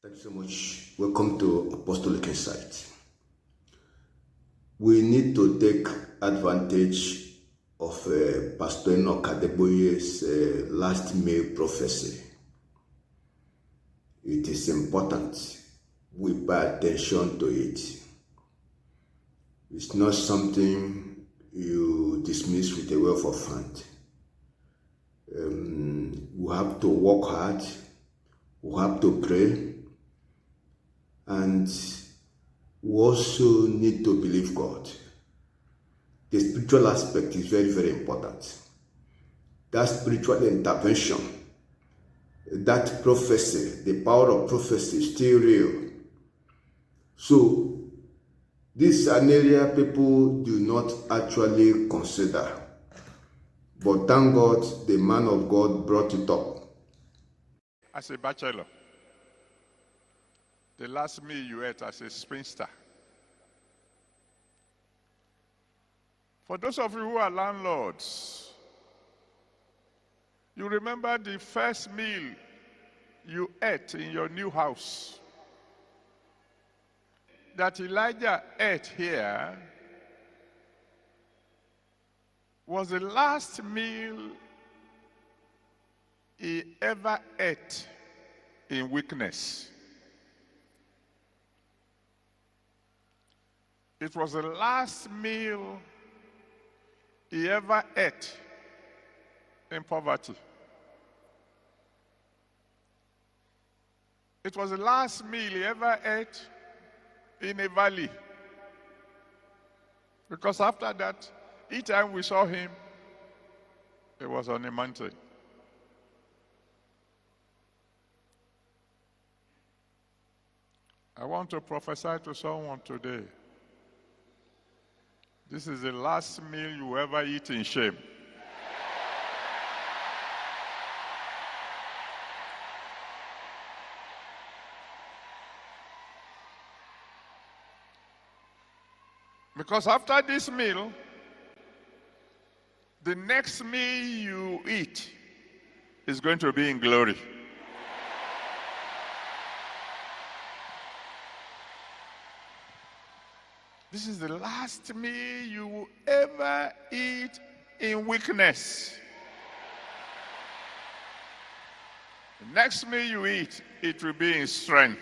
Thank you so much. Welcome to Apostolic Insight. We need to take advantage of Pastor Enoch Adegboye's last May prophecy. It is important we pay attention to it. It's not something you dismiss with a wave of hand. We have to work hard. We have to pray. And we also need to believe God. The spiritual aspect is very, very important. That spiritual intervention, that prophecy, the power of prophecy is still real. So, this is an area people do not actually consider. But thank God, the man of God brought it up. As a bachelor, the last meal you ate as a spinster. For those of you who are landlords, you remember the first meal you ate in your new house that Elijah ate here was the last meal he ever ate in weakness. It was the last meal he ever ate in poverty. It was the last meal he ever ate in a valley. Because after that, each time we saw him, it was on a mountain. I want to prophesy to someone today. This is the last meal you ever eat in shame. Because after this meal, the next meal you eat is going to be in glory. This is the last meal you will ever eat in weakness. The next meal you eat, it will be in strength.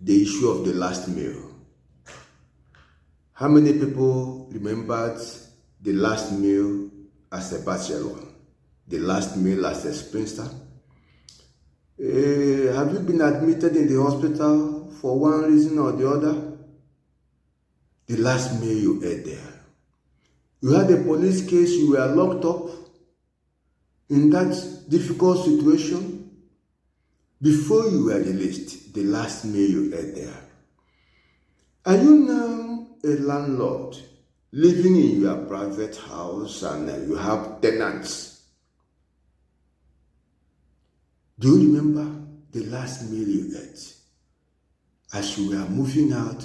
The issue of the last meal. How many people remembered the last meal as a bachelor? The last meal as a spinster? Have you been admitted in the hospital for one reason or the other? The last meal you ate there. You had a police case, you were locked up in that difficult situation. Before you were released, the last meal you ate there. Are you now a landlord living in your private house and you have tenants? Do you remember the last meal you ate as you were moving out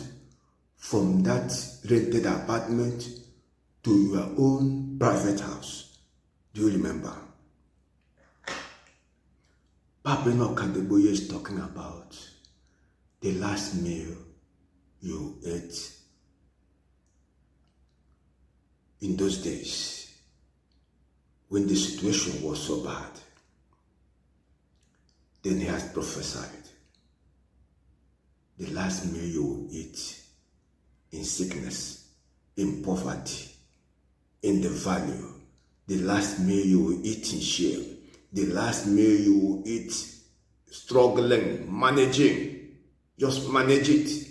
from that rented apartment to your own private house? Do you remember? Pastor Enoch Adegboye is talking about the last meal you ate in those days when the situation was so bad. Then he has prophesied the last meal you will eat in sickness, in poverty, in the valley, the last meal you will eat in shame, the last meal you will eat struggling, managing, just manage it.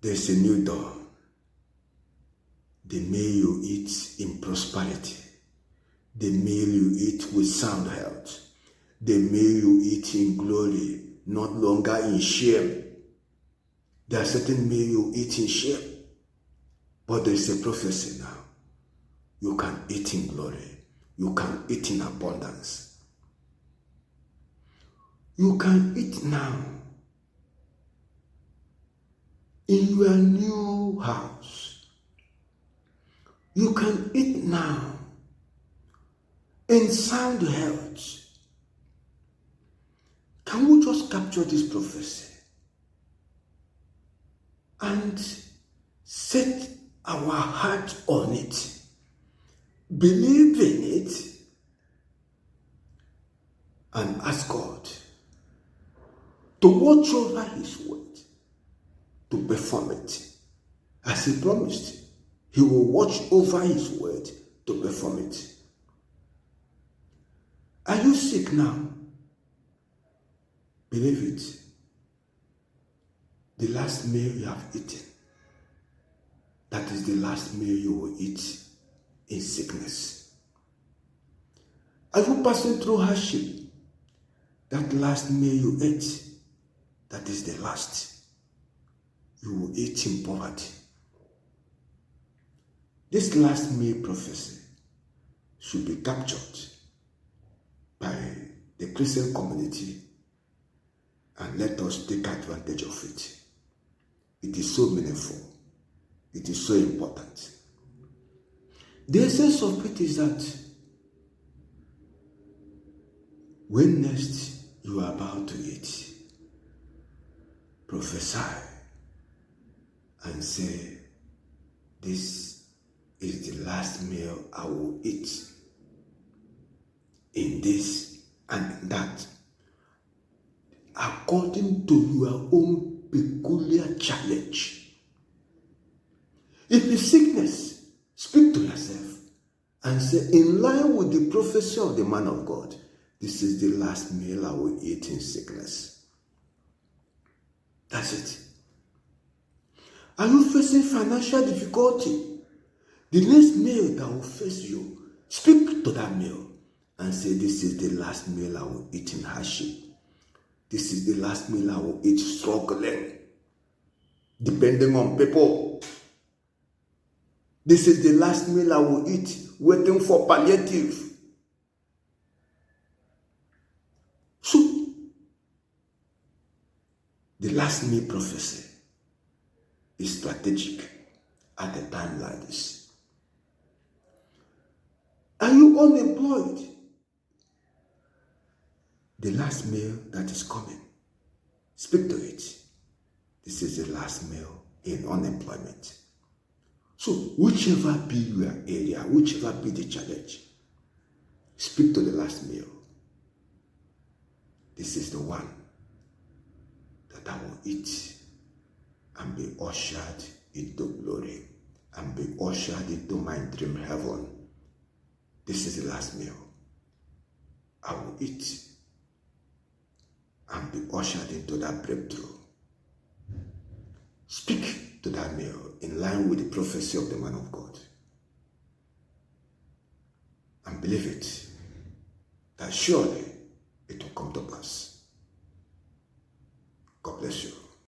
There's a new dawn. The meal you eat in prosperity, the meal you eat with sound health, the meal you eat in glory, not longer in shame. There are certain meals you eat in shame, but there is a prophecy now. You can eat in glory. You can eat in abundance. You can eat now in your new house. You can eat now in sound health. Can we just capture this prophecy and set our heart on it, believe in it, and ask God to watch over his word, to perform it. As he promised, he will watch over his word to perform it. Are you sick now? Believe it. The last meal you have eaten, that is the last meal you will eat in sickness. Are you passing through hardship? That last meal you ate, that is the last you will eat in poverty. This last meal prophecy should be captured by the Christian community, and let us take advantage of it. It is so meaningful. It is so important. The essence of it is that when next you are about to eat, prophesy and say, this is the last meal I will eat in this and in that, according to your own peculiar challenge. If it's sickness, speak to yourself and say, in line with the prophecy of the man of God, this is the last meal I will eat in sickness. That's it. Are you facing financial difficulty? The next meal that will face you, speak to that meal and say, this is the last meal I will eat in hardship. This is the last meal I will eat struggling, depending on people. This is the last meal I will eat waiting for palliative. So, the last meal prophecy is strategic at a time like this. Are you unemployed? The last meal that is coming, speak to it. This is the last meal in unemployment. So, whichever be your area, whichever be the challenge, speak to the last meal. This is the one that I will eat and be ushered into glory and be ushered into my dream heaven. This is the last meal I will eat and be ushered into that breakthrough. Speak to that meal in line with the prophecy of the man of God. And believe it, that surely it will come to pass. God bless you.